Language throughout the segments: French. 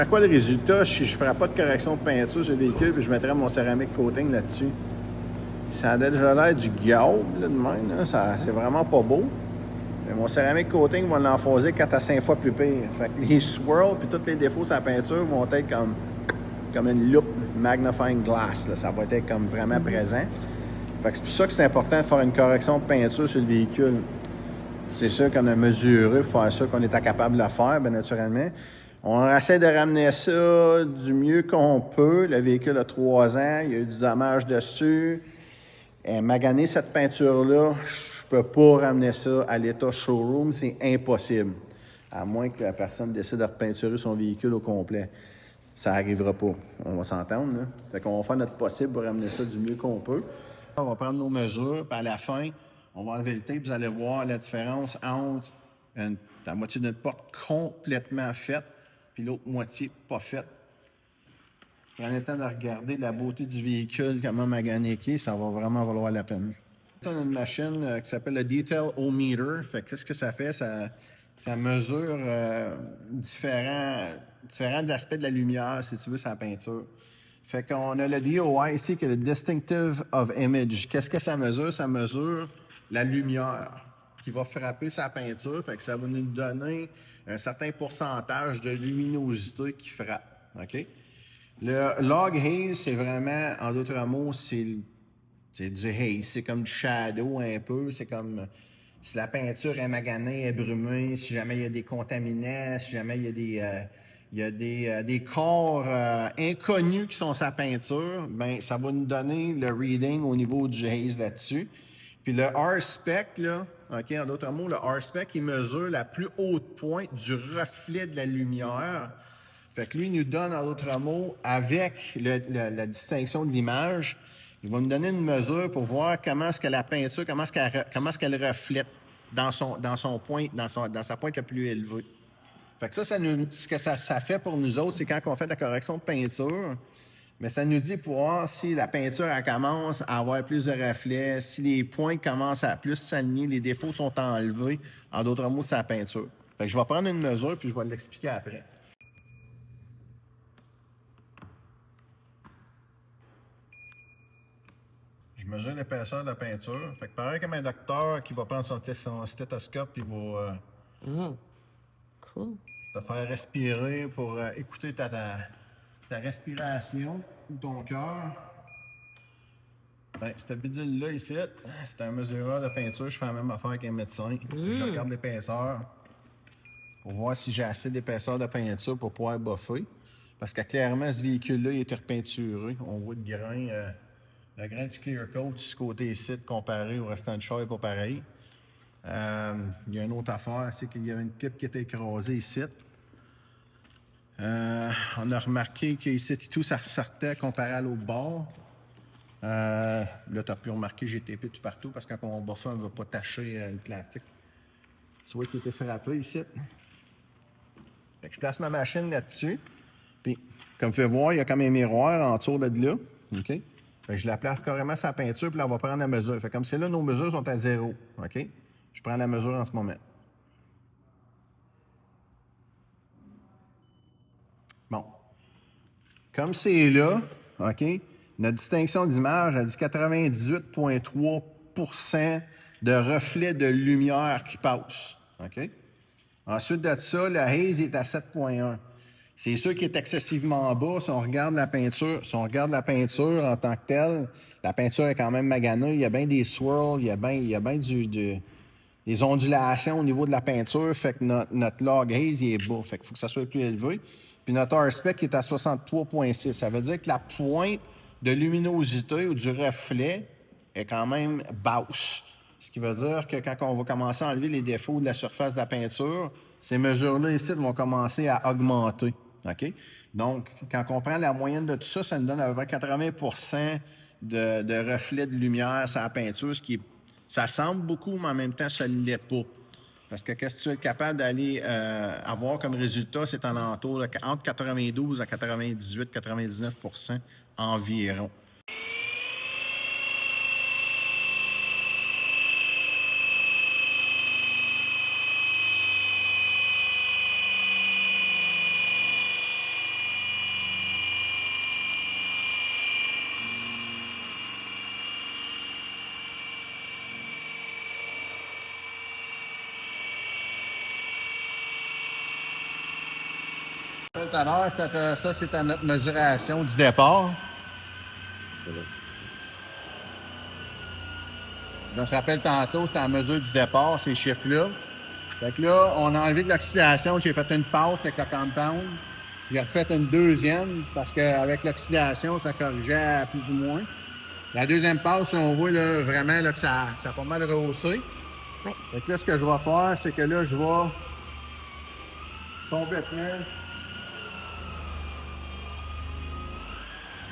À quoi le résultat si je ne ferais pas de correction de peinture sur le véhicule et je mettrais mon céramique coating là-dessus? Ça a déjà l'air du gauble, là, de même. Là. C'est vraiment pas beau. Mais mon céramique coating va l'enfoncer 4 à 5 fois plus pire. Fait que les swirls et tous les défauts sur la peinture vont être comme une loupe magnifying glass. Là. Ça va être comme vraiment présent. Fait que c'est pour ça que c'est important de faire une correction de peinture sur le véhicule. C'est sûr qu'on a mesuré pour faire ça, qu'on était capable de le faire, bien naturellement. On essaie de ramener ça du mieux qu'on peut. Le véhicule a 3 ans, il y a eu du dommage dessus. Et maganer cette peinture-là, je peux pas ramener ça à l'état showroom, c'est impossible. À moins que la personne décide de repeinturer son véhicule au complet. Ça n'arrivera pas. On va s'entendre, là. Fait qu'on va faire notre possible pour ramener ça du mieux qu'on peut. On va prendre nos mesures, puis à la fin, on va enlever le tape. Vous allez voir la différence entre la moitié de notre porte complètement faite, puis l'autre moitié pas faite. Prenez le temps de regarder la beauté du véhicule, comment maganéqué, ça va vraiment valoir la peine. On a une machine qui s'appelle le Detail-O-Meter. Fait qu'est-ce que ça fait? Ça mesure différents aspects de la lumière, si tu veux, sur la peinture. Fait qu'on a le DOI ici, qui est le Distinctive of Image. Qu'est-ce que ça mesure? Ça mesure la lumière qui va frapper sa peinture. Fait que ça va nous donner un certain pourcentage de luminosité qui frappe. OK? Le log haze, c'est vraiment, en d'autres mots, c'est du haze. C'est comme du shadow un peu. C'est comme si la peinture est maganée, est brumée, si jamais il y a des contaminants, si jamais il y a des corps inconnus qui sont sa peinture, ben ça va nous donner le reading au niveau du haze là-dessus. Puis le R-Spec, là, OK, en d'autres mots, le R-Spec, il mesure la plus haute pointe du reflet de la lumière. Fait que lui, il nous donne, en d'autres mots, avec la distinction de l'image, il va nous donner une mesure pour voir comment est-ce que la peinture, comment est-ce qu'elle reflète dans son point, dans sa pointe la plus élevée. Fait que ce que ça fait pour nous autres, c'est quand on fait la correction de peinture, mais ça nous dit pour voir si la peinture elle commence à avoir plus de reflets, si les points commencent à plus s'aligner, les défauts sont enlevés, en d'autres mots, c'est la peinture. Fait que je vais prendre une mesure puis je vais l'expliquer après. Je mesure l'épaisseur de la peinture. Fait que pareil comme un docteur qui va prendre son stéthoscope et va Cool. te faire respirer pour écouter ta respiration ou ton cœur. Ben, cette bidule-là ici, c'est un mesureur de peinture. Je fais la même affaire qu'un médecin. Je regarde l'épaisseur pour voir si j'ai assez d'épaisseur de peinture pour pouvoir buffer. Parce que clairement, ce véhicule-là, il était repeinturé. On voit le grain du clear coat de ce côté-ci comparé au restant de char n'est pas pareil. Il y a une autre affaire, c'est qu'il y avait une pipe qui était écrasée ici. On a remarqué qu'ici et tout, ça ressortait comparé à l'autre bord. Là, tu as pu remarquer, j'ai tapé tout partout parce que quand on buffe, on ne va pas tacher le plastique. Tu vois qu'il était frappé ici. Fait que je place ma machine là-dessus. Puis, comme tu peux voir, il y a comme un miroir en dessous de là. OK? Fait que je la place carrément sur la peinture, puis là, on va prendre la mesure. Fait comme c'est là, nos mesures sont à 0. OK? Je prends la mesure en ce moment. Bon. Comme c'est là, OK? Notre distinction d'image, elle dit 98,3% de reflet de lumière qui passe. OK? Ensuite de ça, le haze est à 7,1. C'est sûr qu'il est excessivement bas. Si on regarde la peinture, en tant que telle, la peinture est quand même maganée. Il y a bien des swirls, il y a bien des ondulations au niveau de la peinture. Fait que notre log haze, il est bas. Fait qu'il faut que ça soit plus élevé. Puis notre R-Spec est à 63,6. Ça veut dire que la pointe de luminosité ou du reflet est quand même basse. Ce qui veut dire que quand on va commencer à enlever les défauts de la surface de la peinture, ces mesures-là ici vont commencer à augmenter. OK? Donc, quand on prend la moyenne de tout ça, ça nous donne à peu près 80% de reflets de lumière sur la peinture, ça semble beaucoup, mais en même temps, ça ne l'est pas. Parce que qu'est-ce que tu es capable d'aller avoir comme résultat, c'est en entour entre 92 à 98, 99% environ. tout à l'heure, ça c'est à notre mesuration du départ. Donc, je rappelle tantôt, c'est la mesure du départ, ces chiffres-là. Fait que là, on a enlevé de l'oxydation. J'ai fait une passe avec le compound. J'ai refait une deuxième parce qu'avec l'oxydation, ça corrigeait plus ou moins. La deuxième passe, on voit là, vraiment là, que ça a pas mal rehaussé. Ouais. Fait que là, ce que je vais faire, c'est que là, je vais complètement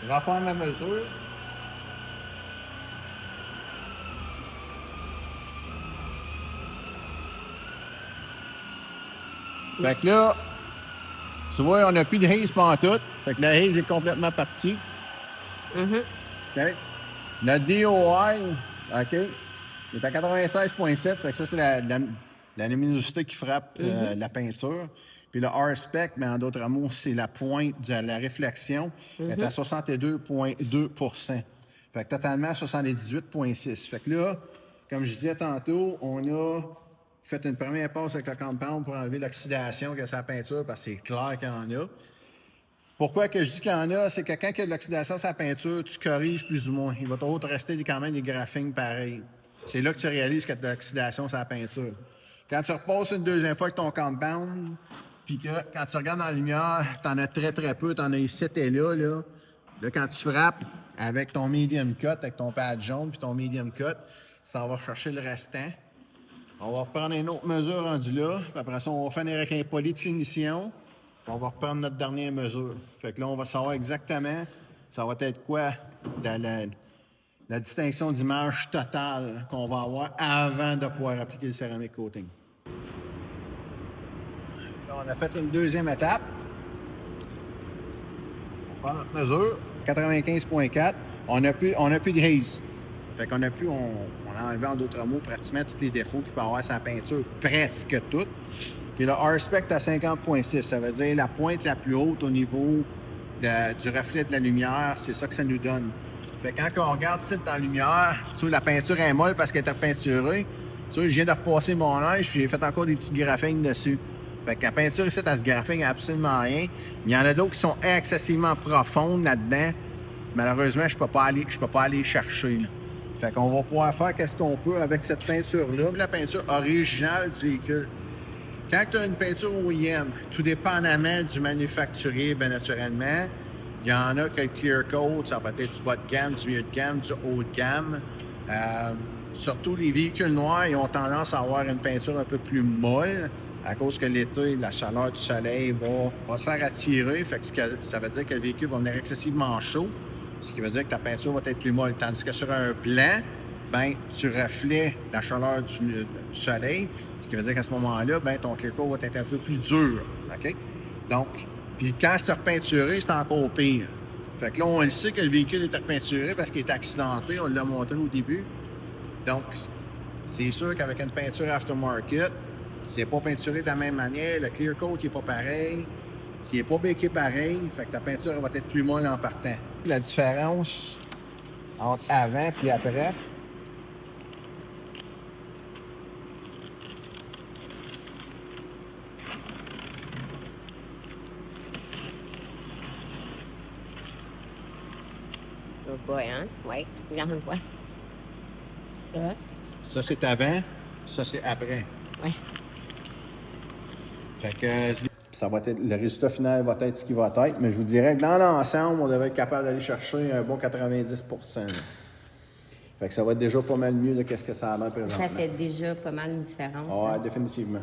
refaire ma mesure. Fait que là, tu vois, on n'a plus de haze pantoute. Fait que la haze est complètement partie. OK. Notre DOI, OK, est à 96,7. Fait que ça, c'est la luminosité qui frappe la peinture. Puis le R-spec, mais en d'autres mots, c'est la pointe de la réflexion. Elle est à 62,2 Fait que totalement 78,6. Fait que là, comme je disais tantôt, on a fait une première passe avec le compound pour enlever l'oxydation qu'il y a sur la peinture, parce que c'est clair qu'il y en a. Pourquoi que je dis qu'il y en a? C'est que quand il y a de l'oxydation sur la peinture, tu corriges plus ou moins. Il va toujours te rester quand même des graphines pareils. C'est là que tu réalises qu'il y a de l'oxydation sur la peinture. Quand tu repasses une deuxième fois avec ton compound, puis que quand tu regardes dans la lumière, tu en as très très peu, tu en as ici et là. Là, quand tu frappes avec ton medium cut, avec ton pad jaune puis ton medium cut, ça va chercher le restant. On va reprendre une autre mesure rendue là. Puis après ça, on va finir avec un poli de finition. Puis on va reprendre notre dernière mesure. Fait que là, on va savoir exactement ça va être quoi la distinction d'image totale qu'on va avoir avant de pouvoir appliquer le ceramic coating. Là, on a fait une deuxième étape. On prend notre mesure, 95,4. On n'a plus de haze. Fait qu'on a pu, on a enlevé en d'autres mots pratiquement tous les défauts qu'il peut avoir sur la peinture, presque toutes. Puis le R-spec à 50,6, ça veut dire la pointe la plus haute au niveau du reflet de la lumière, c'est ça que ça nous donne. Fait que quand on regarde ici dans la lumière, tu vois, la peinture est molle parce qu'elle est repeinturée. Tu vois, je viens de repasser mon linge, puis j'ai fait encore des petites graphines dessus. Fait que la peinture ici, elle se graphine absolument rien. Mais il y en a d'autres qui sont excessivement profondes là-dedans. Malheureusement, je peux pas aller chercher, là. Fait qu'on va pouvoir faire qu'est-ce qu'on peut avec cette peinture-là, la peinture originale du véhicule. Quand tu as une peinture OEM, tout dépendamment du manufacturier, bien naturellement, il y en a que le clear coat, ça va être du bas de gamme, du milieu de gamme, du haut de gamme. Surtout les véhicules noirs, ils ont tendance à avoir une peinture un peu plus molle à cause que l'été, la chaleur du soleil va se faire attirer. Fait que ça veut dire que le véhicule va venir excessivement chaud. Ce qui veut dire que ta peinture va être plus molle. Tandis que sur un blanc, ben, tu reflètes la chaleur du soleil. Ce qui veut dire qu'à ce moment-là, ben, ton clear coat va être un peu plus dur. OK? Donc, puis quand c'est repeinturé, c'est encore pire. Fait que là, on le sait que le véhicule est repeinturé parce qu'il est accidenté. On l'a montré au début. Donc, c'est sûr qu'avec une peinture aftermarket, c'est pas peinturé de la même manière. Le clear coat n'est pas pareil. S'il n'est pas béqué pareil, fait que ta peinture va être plus molle en partant. La différence entre avant et après, Oh boy, hein? Ouais. Regarde une fois. Ça. ça c'est avant, ça c'est après. Ouais. Fait que ça va être, le résultat final va être ce qu'il va être, mais je vous dirais que dans l'ensemble, on devrait être capable d'aller chercher un bon 90%. Là. Fait que ça va être déjà pas mal mieux de ce que ça a l'air présentement. Ça fait déjà pas mal une différence. Ouais, hein? définitivement.